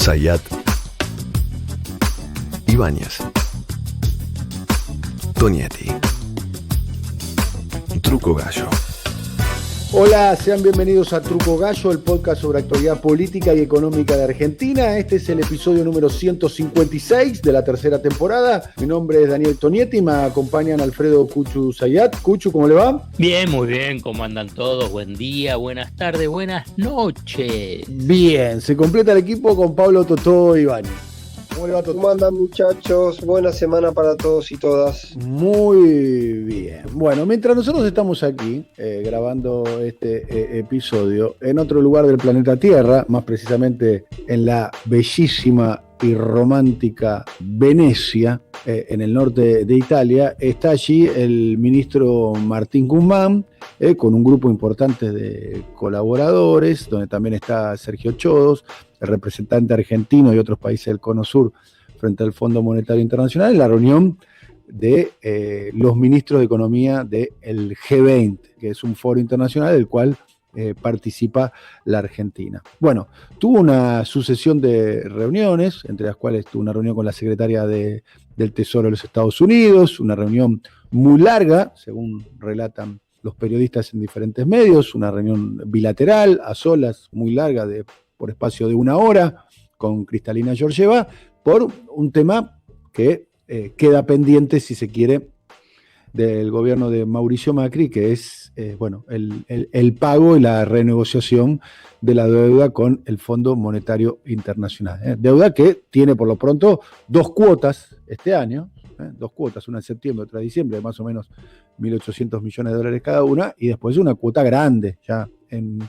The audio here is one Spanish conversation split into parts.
Zayat, Ibáñez, Tonietti, Truco Gallo. Hola, sean bienvenidos a Truco Gallo, el podcast sobre actualidad política y económica de Argentina. Este es el episodio número 156 de la tercera temporada. Mi nombre es Daniel Tonietti y me acompañan Alfredo Cuchu Zayat. Cuchu, ¿cómo le va? Bien, muy bien. ¿Cómo andan todos? Buen día, buenas tardes, buenas noches. Bien, se completa el equipo con Pablo Totó Ibáñez. ¿Cómo le va, Totó? ¿Cómo andan, muchachos? Buena semana para todos y todas. Muy bien. Bueno, mientras nosotros estamos aquí grabando este episodio en otro lugar del planeta Tierra, más precisamente en la bellísima y romántica Venecia, en el norte de Italia, está allí el ministro Martín Guzmán, con un grupo importante de colaboradores, donde también está Sergio Chodos, el representante argentino y otros países del Cono Sur frente al Fondo Monetario Internacional, en la reunión de los ministros de Economía del G20, que es un foro internacional del cual participa la Argentina. Bueno, tuvo una sucesión de reuniones, entre las cuales tuvo una reunión con la secretaria del Tesoro de los Estados Unidos, una reunión muy larga, según relatan los periodistas en diferentes medios, una reunión bilateral, a solas, muy larga, por espacio de 1 hora, con Kristalina Georgieva, por un tema que queda pendiente, si se quiere, del gobierno de Mauricio Macri, que es el pago y la renegociación de la deuda con el Fondo Monetario Internacional. Deuda que tiene por lo pronto 2 cuotas este año, 2 cuotas, una en septiembre, otra en diciembre, de más o menos 1.800 millones de dólares cada una, y después una cuota grande ya en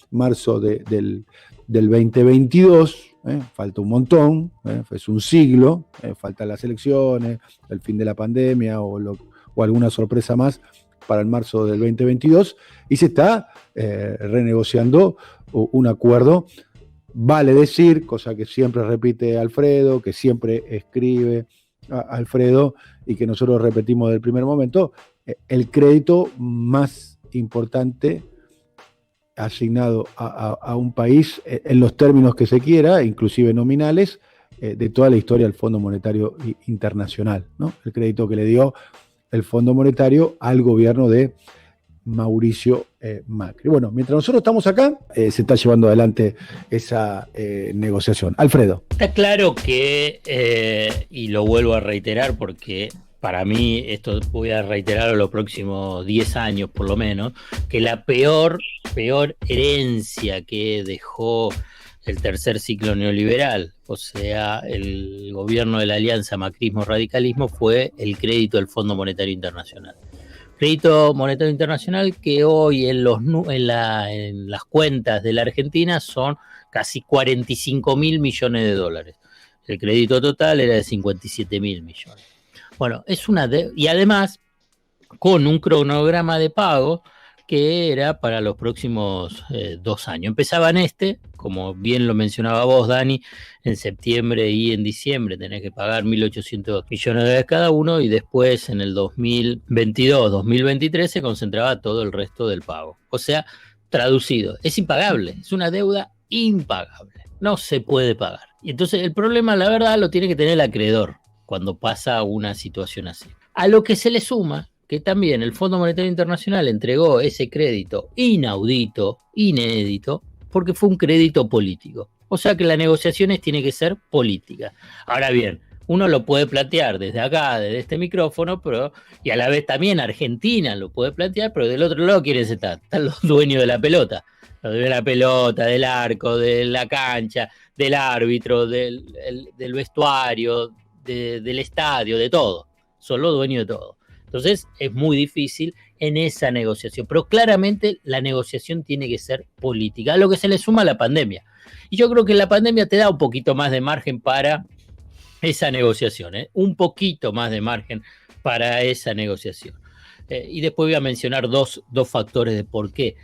marzo del 2022. Falta un montón, es un siglo, faltan las elecciones, el fin de la pandemia o alguna sorpresa más para el marzo del 2022, y se está renegociando un acuerdo, vale decir, cosa que siempre repite Alfredo, que siempre escribe Alfredo y que nosotros repetimos del primer momento, el crédito más importante asignado a un país en los términos que se quiera, inclusive nominales, de toda la historia del Fondo Monetario Internacional, ¿no? El crédito que le dio el Fondo Monetario al gobierno de Mauricio Macri. Bueno, mientras nosotros estamos acá, se está llevando adelante esa negociación. Alfredo. Está claro que, y lo vuelvo a reiterar porque para mí, esto voy a reiterarlo los próximos 10 años por lo menos, que la peor herencia que dejó el tercer ciclo neoliberal, o sea, el gobierno de la alianza macrismo-radicalismo, fue el crédito del Fondo Monetario Internacional. Crédito Monetario Internacional que hoy en las cuentas de la Argentina son casi 45.000 millones de dólares. El crédito total era de 57.000 millones. Bueno, y además con un cronograma de pago que era para los próximos 2 años. Empezaba como bien lo mencionaba vos, Dani, en septiembre y en diciembre tenés que pagar 1.800 millones de dólares cada uno, y después en el 2022, 2023 se concentraba todo el resto del pago. O sea, traducido, es impagable, es una deuda impagable, no se puede pagar. Y entonces el problema, la verdad, lo tiene que tener el acreedor cuando pasa una situación así. A lo que se le suma que también el Fondo Monetario Internacional entregó ese crédito inaudito, inédito, porque fue un crédito político. O sea que las negociaciones tienen que ser políticas. Ahora bien, uno lo puede plantear desde acá, desde este micrófono, y a la vez también Argentina lo puede plantear, pero del otro lado quiénes están los dueños de la pelota. Los dueños de la pelota, del arco, de la cancha, del árbitro, del vestuario, del estadio, de todo. Son los dueños de todo. Entonces es muy difícil en esa negociación, pero claramente la negociación tiene que ser política, a lo que se le suma la pandemia. Y yo creo que la pandemia te da un poquito más de margen para esa negociación, un poquito más de margen para esa negociación. Y después voy a mencionar dos factores de por qué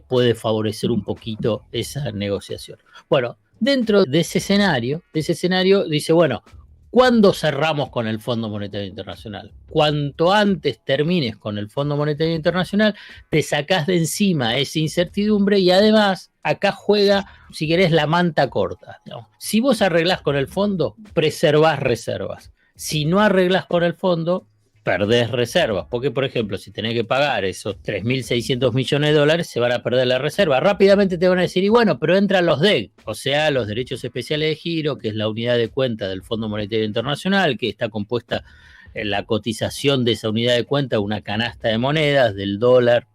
puede favorecer un poquito esa negociación. Bueno, dentro de ese escenario dice, bueno, ¿cuándo cerramos con el Fondo Monetario Internacional? Cuanto antes termines con el Fondo Monetario Internacional, te sacás de encima esa incertidumbre y además acá juega, si querés, la manta corta, ¿no? Si vos arreglás con el fondo, preservás reservas. Si no arreglás con el fondo, perdés reservas, porque por ejemplo, si tenés que pagar esos 3.600 millones de dólares, se van a perder la reserva. Rápidamente te van a decir, y bueno, pero entran los DEG, o sea, los derechos especiales de giro, que es la unidad de cuenta del Fondo Monetario Internacional, que está compuesta en la cotización de esa unidad de cuenta, una canasta de monedas, del dólar,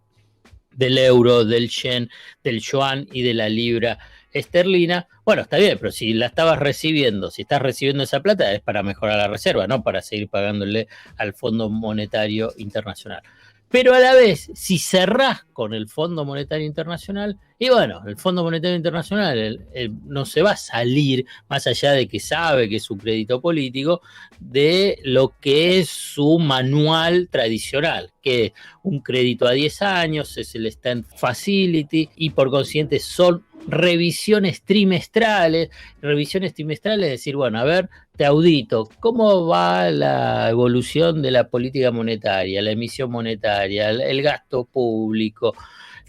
del euro, del yen, del yuan y de la libra esterlina. Bueno, está bien, pero si la estabas recibiendo, si estás recibiendo esa plata es para mejorar la reserva, no para seguir pagándole al Fondo Monetario Internacional. Pero a la vez, si cerrás con el Fondo Monetario Internacional, y bueno, el Fondo Monetario Internacional no se va a salir, más allá de que sabe que es un crédito político, de lo que es su manual tradicional, que es un crédito a 10 años, es el Stand Facility, y por consiguiente son revisiones trimestrales, es decir, bueno, a ver, te audito, ¿cómo va la evolución de la política monetaria, la emisión monetaria, el gasto público,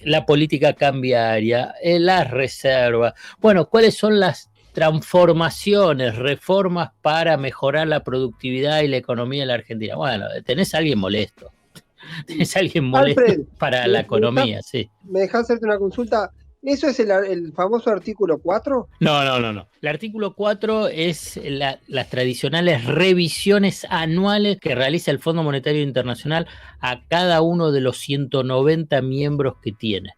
la política cambiaria, las reservas? Bueno, ¿cuáles son las transformaciones, reformas para mejorar la productividad y la economía de la Argentina? Bueno, tenés a alguien molesto. Tenés a alguien molesto Alfred, para la economía, sí. ¿me dejás hacerte una consulta? ¿Eso es el famoso artículo 4? No. El artículo 4 es las tradicionales revisiones anuales que realiza el Fondo Monetario Internacional a cada uno de los 190 miembros que tiene.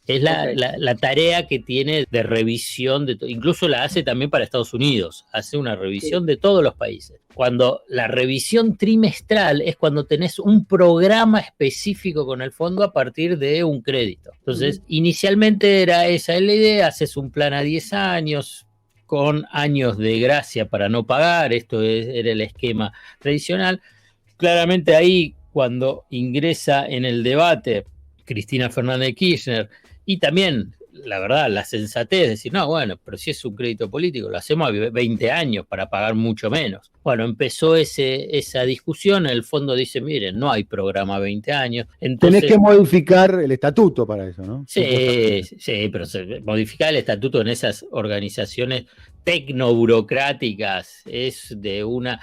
Es la tarea que tiene de revisión, incluso la hace también para Estados Unidos, hace una revisión de todos los países. Cuando la revisión trimestral es cuando tenés un programa específico con el fondo a partir de un crédito. Entonces, inicialmente era esa la idea, haces un plan a 10 años, con años de gracia para no pagar, era el esquema tradicional. Claramente ahí, cuando ingresa en el debate Cristina Fernández de Kirchner, y también, la verdad, la sensatez de decir, no, bueno, pero si es un crédito político, lo hacemos a 20 años para pagar mucho menos. Bueno, empezó esa discusión, el fondo dice, miren, no hay programa a 20 años. Entonces, tenés que modificar el estatuto para eso, ¿no? Sí, pero modificar el estatuto en esas organizaciones tecnoburocráticas es de una...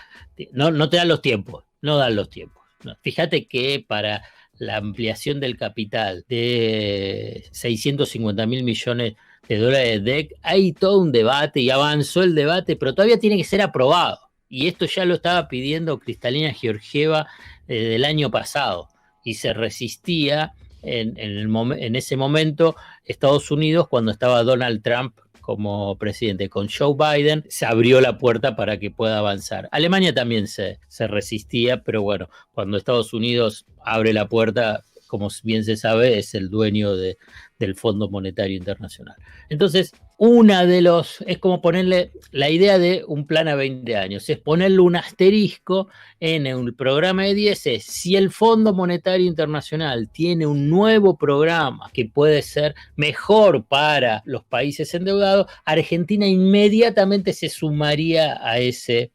No te dan los tiempos, no dan los tiempos. No. Fíjate que para la ampliación del capital de 650.000 millones de dólares de DEC, hay todo un debate y avanzó el debate, pero todavía tiene que ser aprobado. Y esto ya lo estaba pidiendo Kristalina Georgieva del año pasado y se resistía en ese momento Estados Unidos cuando estaba Donald Trump como presidente. Con Joe Biden se abrió la puerta para que pueda avanzar. Alemania también se resistía, pero bueno, cuando Estados Unidos abre la puerta, como bien se sabe, es el dueño del Fondo Monetario Internacional. Entonces, es como ponerle la idea de un plan a 20 años, es ponerle un asterisco en el programa de 10, es si el Fondo Monetario Internacional tiene un nuevo programa que puede ser mejor para los países endeudados, Argentina inmediatamente se sumaría a ese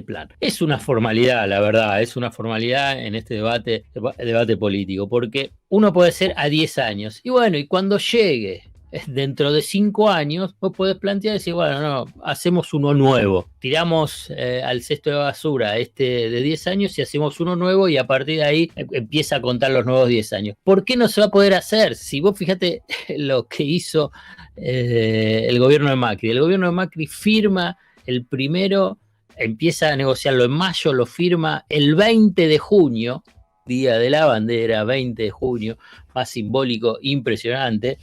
plan. Es una formalidad, la verdad, es una formalidad en este debate político, porque uno puede ser a 10 años, y bueno, y cuando llegue dentro de 5 años, vos podés plantear y decir, bueno, no, hacemos uno nuevo, tiramos al cesto de basura de 10 años y hacemos uno nuevo y a partir de ahí empieza a contar los nuevos 10 años. ¿Por qué no se va a poder hacer? Si vos fíjate lo que hizo el gobierno de Macri. El gobierno de Macri firma el primero, empieza a negociarlo en mayo, lo firma el 20 de junio, Día de la Bandera, 20 de junio, más simbólico, impresionante.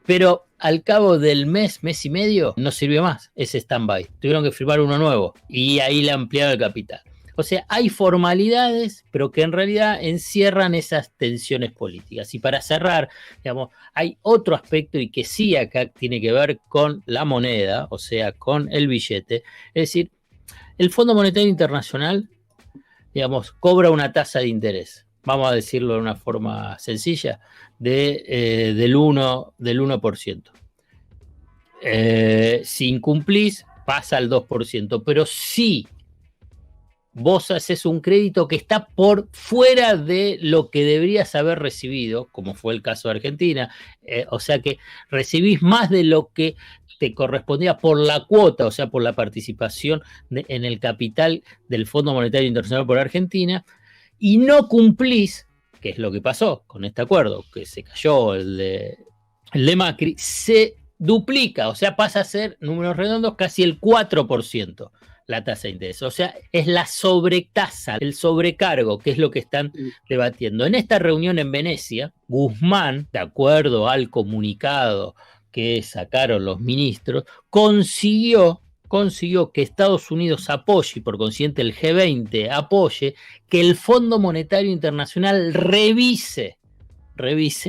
Pero al cabo del mes y medio, no sirvió más ese stand-by. Tuvieron que firmar uno nuevo y ahí le ampliaron el capital. O sea, hay formalidades, pero que en realidad encierran esas tensiones políticas. Y para cerrar, digamos, hay otro aspecto y que sí acá tiene que ver con la moneda, o sea, con el billete. Es decir, el Fondo Monetario Internacional, digamos, cobra una tasa de interés. Vamos a decirlo de una forma sencilla, del 1%. Si incumplís, pasa al 2%, pero si vos haces un crédito que está por fuera de lo que deberías haber recibido, como fue el caso de Argentina, o sea que recibís más de lo que te correspondía por la cuota, o sea, por la participación en el capital del Fondo Monetario Internacional por Argentina, y no cumplís, que es lo que pasó con este acuerdo, que se cayó el de Macri, se duplica, o sea, pasa a ser, números redondos, casi el 4% la tasa de interés. O sea, es la sobretasa, el sobrecargo, que es lo que están debatiendo. En esta reunión en Venecia, Guzmán, de acuerdo al comunicado que sacaron los ministros, consiguió que Estados Unidos apoye, y por consiguiente el G20 apoye, que el Fondo Monetario Internacional revise,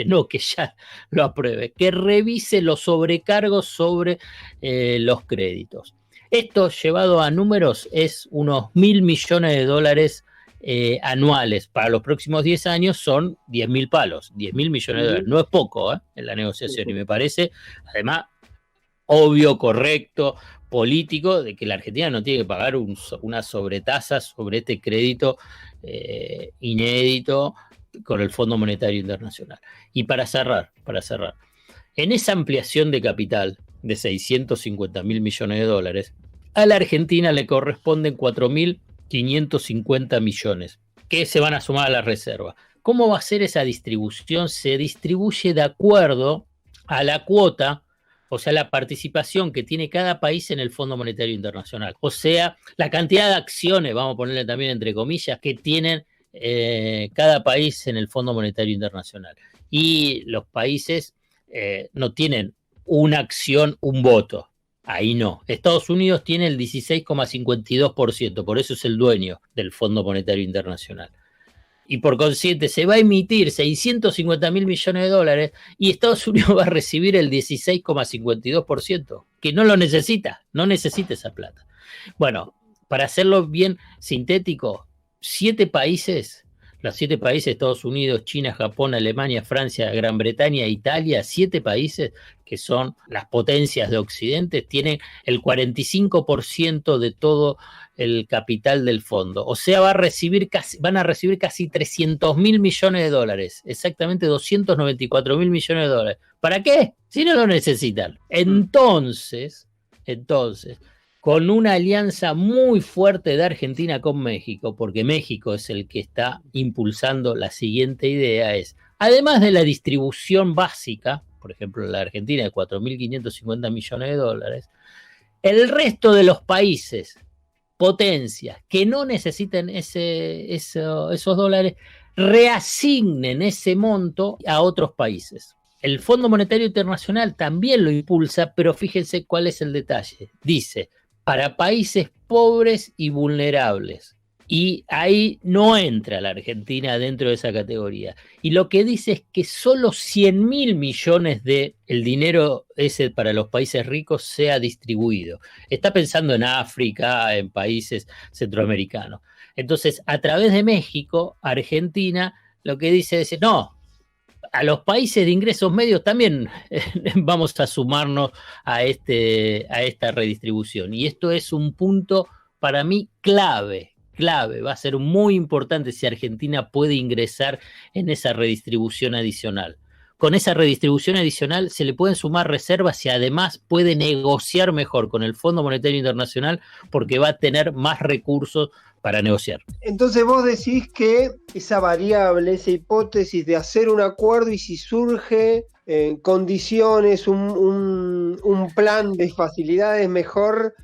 no que ya lo apruebe, que revise los sobrecargos sobre los créditos. Esto llevado a números es unos $1.000 millones anuales. Para los próximos 10 años son 10.000 palos, 10.000 millones de dólares. No es poco en la negociación y me parece, además, obvio, correcto, político, de que la Argentina no tiene que pagar una sobretasa sobre este crédito inédito con el Fondo Monetario Internacional. Y para cerrar, en esa ampliación de capital de 650.000 millones de dólares, a la Argentina le corresponden 4.550 millones, que se van a sumar a la reserva. ¿Cómo va a ser esa distribución? Se distribuye de acuerdo a la cuota, o sea, la participación que tiene cada país en el Fondo Monetario Internacional. O sea, la cantidad de acciones, vamos a ponerle también entre comillas, que tienen cada país en el Fondo Monetario Internacional. Y los países no tienen una acción, un voto. Ahí no. Estados Unidos tiene el 16,52%, por eso es el dueño del Fondo Monetario Internacional. Y por consiguiente se va a emitir 650.000 millones de dólares y Estados Unidos va a recibir el 16,52%, que no lo necesita, no necesita esa plata. Bueno, para hacerlo bien sintético, 7 países, los 7 países, Estados Unidos, China, Japón, Alemania, Francia, Gran Bretaña, Italia, 7 países que son las potencias de Occidente, tienen el 45% de todo el capital del fondo. O sea, van a recibir casi 300.000 millones de dólares, exactamente 294.000 millones de dólares. ¿Para qué? Si no lo necesitan. Entonces, con una alianza muy fuerte de Argentina con México, porque México es el que está impulsando la siguiente idea, es, además de la distribución básica, por ejemplo, la Argentina de 4.550 millones de dólares, el resto de los países, potencias, que no necesiten esos dólares, reasignen ese monto a otros países. El Fondo Monetario Internacional también lo impulsa, pero fíjense cuál es el detalle. Dice, para países pobres y vulnerables. Y ahí no entra la Argentina dentro de esa categoría. Y lo que dice es que solo 100.000 millones de el dinero ese para los países ricos sea distribuido. Está pensando en África, en países centroamericanos. Entonces, a través de México, Argentina, lo que dice es, no, a los países de ingresos medios también vamos a sumarnos a esta redistribución. Y esto es un punto para mí clave. Va a ser muy importante si Argentina puede ingresar en esa redistribución adicional. Con esa redistribución adicional se le pueden sumar reservas y además puede negociar mejor con el Fondo Monetario Internacional porque va a tener más recursos para negociar. Entonces vos decís que esa variable, esa hipótesis de hacer un acuerdo y si surge condiciones, un plan de facilidades mejor,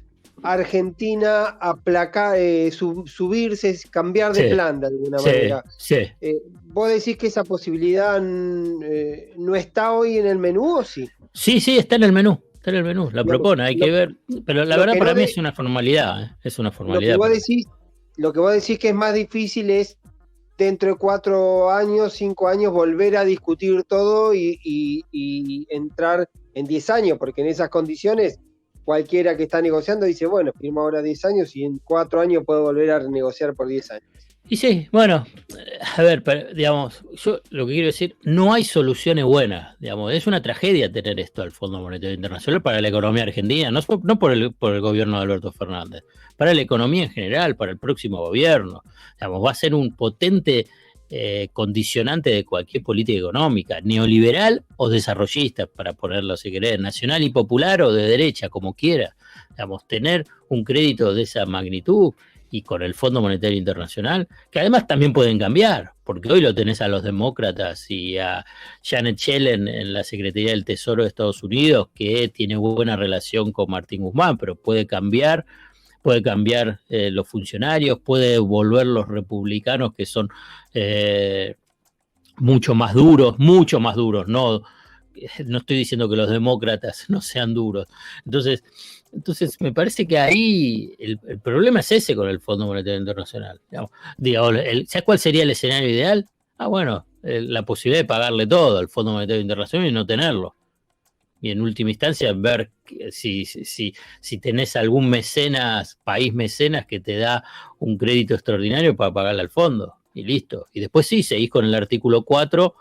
Argentina aplacar, subirse, cambiar de plan de alguna manera. Sí. ¿Vos decís que esa posibilidad no está hoy en el menú o sí? Sí, está en el menú. La propone, hay que ver. Pero la verdad para mí es una formalidad. Es una formalidad. Lo que vos decís que es más difícil es dentro de 4 años, 5 años, volver a discutir todo y entrar en 10 años, porque en esas condiciones cualquiera que está negociando dice, bueno, firmo ahora 10 años y en 4 años puedo volver a renegociar por 10 años. Y sí, bueno, a ver, digamos, yo lo que quiero decir, no hay soluciones buenas, digamos, es una tragedia tener esto al Fondo Monetario Internacional para la economía argentina, no por el gobierno de Alberto Fernández, para la economía en general, para el próximo gobierno, digamos, va a ser un potente condicionante de cualquier política económica, neoliberal o desarrollista, para ponerlo si querés, nacional y popular o de derecha, como quiera, digamos, tener un crédito de esa magnitud y con el Fondo Monetario Internacional, que además también pueden cambiar, porque hoy lo tenés a los demócratas y a Janet Yellen en la Secretaría del Tesoro de Estados Unidos, que tiene buena relación con Martín Guzmán, pero puede cambiar los funcionarios, puede volver los republicanos que son mucho más duros, no estoy diciendo que los demócratas no sean duros. Entonces me parece que ahí el problema es ese con el Fondo Monetario Internacional. ¿Sabes cuál sería el escenario ideal? La posibilidad de pagarle todo al Fondo Monetario Internacional y no tenerlo. Y en última instancia ver si tenés algún país mecenas que te da un crédito extraordinario para pagarle al fondo. Y listo. Y después sí, seguís con el artículo 4,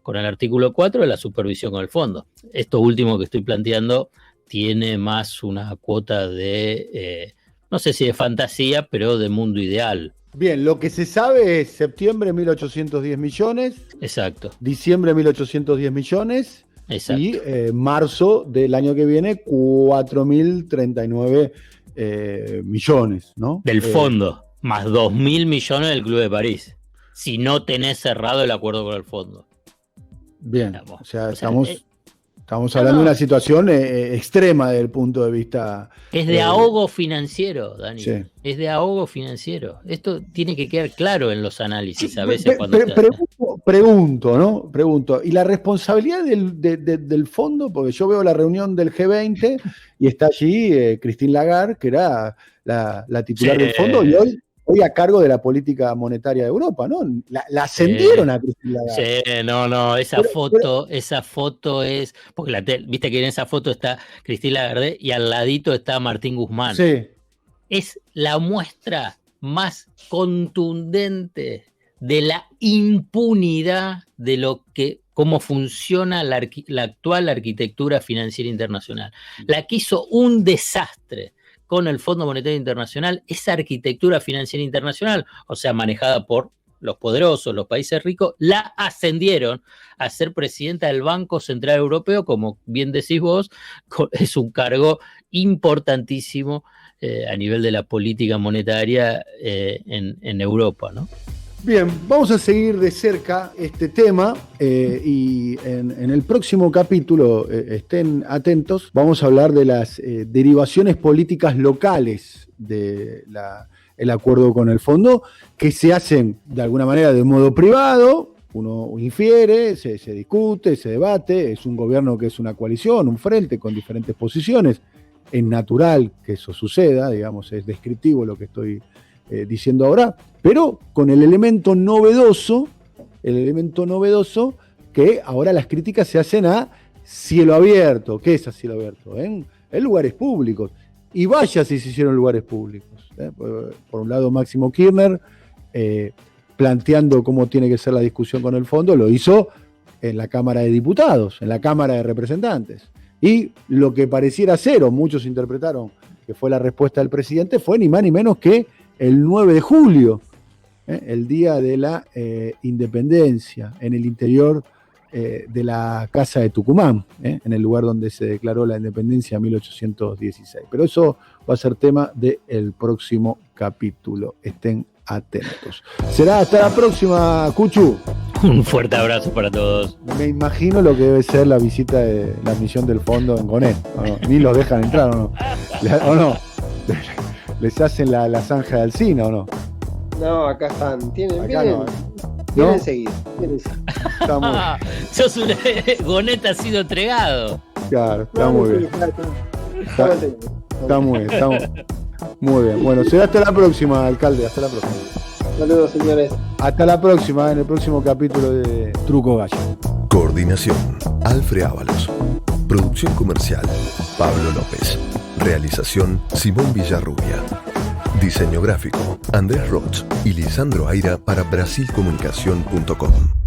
de la supervisión con el fondo. Esto último que estoy planteando tiene más una cuota de, no sé si de fantasía, pero de mundo ideal. Bien, lo que se sabe es septiembre 1.810 millones. Exacto. Diciembre 1.810 millones. Exacto. Y marzo del año que viene 4.039 millones, ¿no? Del fondo, más 2.000 millones del Club de París, si no tenés cerrado el acuerdo con el fondo. Bien, estamos hablando de una situación extrema desde el punto de vista... Es de ahogo financiero, Dani. Sí. Es de ahogo financiero. Esto tiene que quedar claro en los análisis a veces. Pregunto, ¿y la responsabilidad del fondo? Porque yo veo la reunión del G20 y está allí Christine Lagarde, que era la titular del fondo, y hoy a cargo de la política monetaria de Europa, ¿no? La ascendieron a Christine Lagarde. Sí, no, esa foto es, porque viste que en esa foto está Christine Lagarde y al ladito está Martín Guzmán. Sí. Es la muestra más contundente de la impunidad de cómo funciona la actual arquitectura financiera internacional. La que hizo un desastre con el Fondo Monetario Internacional, esa arquitectura financiera internacional, o sea, manejada por los poderosos, los países ricos, la ascendieron a ser presidenta del Banco Central Europeo, como bien decís vos, es un cargo importantísimo a nivel de la política monetaria en Europa, ¿no? Bien, vamos a seguir de cerca este tema y en el próximo capítulo, estén atentos, vamos a hablar de las derivaciones políticas locales del acuerdo con el fondo, que se hacen de alguna manera de modo privado, uno infiere, se discute, se debate, es un gobierno que es una coalición, un frente con diferentes posiciones, es natural que eso suceda, digamos, es descriptivo lo que estoy diciendo ahora, pero con el elemento novedoso que ahora las críticas se hacen a cielo abierto. ¿Qué es a cielo abierto? En lugares públicos. Y vaya si se hicieron lugares públicos. Por un lado, Máximo Kirchner, planteando cómo tiene que ser la discusión con el fondo, lo hizo en la Cámara de Diputados, en la Cámara de Representantes. Y lo que pareciera ser, o muchos interpretaron que fue la respuesta del presidente, fue ni más ni menos que el 9 de julio, el día de la independencia, en el interior de la Casa de Tucumán, en el lugar donde se declaró la independencia en 1816. Pero eso va a ser tema del próximo capítulo. Estén atentos. Será hasta la próxima, Cuchu. Un fuerte abrazo para todos. Me imagino lo que debe ser la visita de la misión del fondo en Gonet. ¿No? Ni los dejan entrar, ¿o no? ¿O no? ¿Les hacen la zanja de Alsina o no? No, acá están. Vienen seguido. Gonet ha sido entregado. Claro, está muy bien. Está muy bien. Bueno, será hasta la próxima, alcalde. Hasta la próxima. Saludos, señores. Hasta la próxima, en el próximo capítulo de Truco Gallo. Coordinación, Alfred Ábalos. Producción comercial, Pablo López. Realización, Simón Villarrubia. Diseño gráfico, Andrés Roch y Lisandro Aira para brasilcomunicación.com.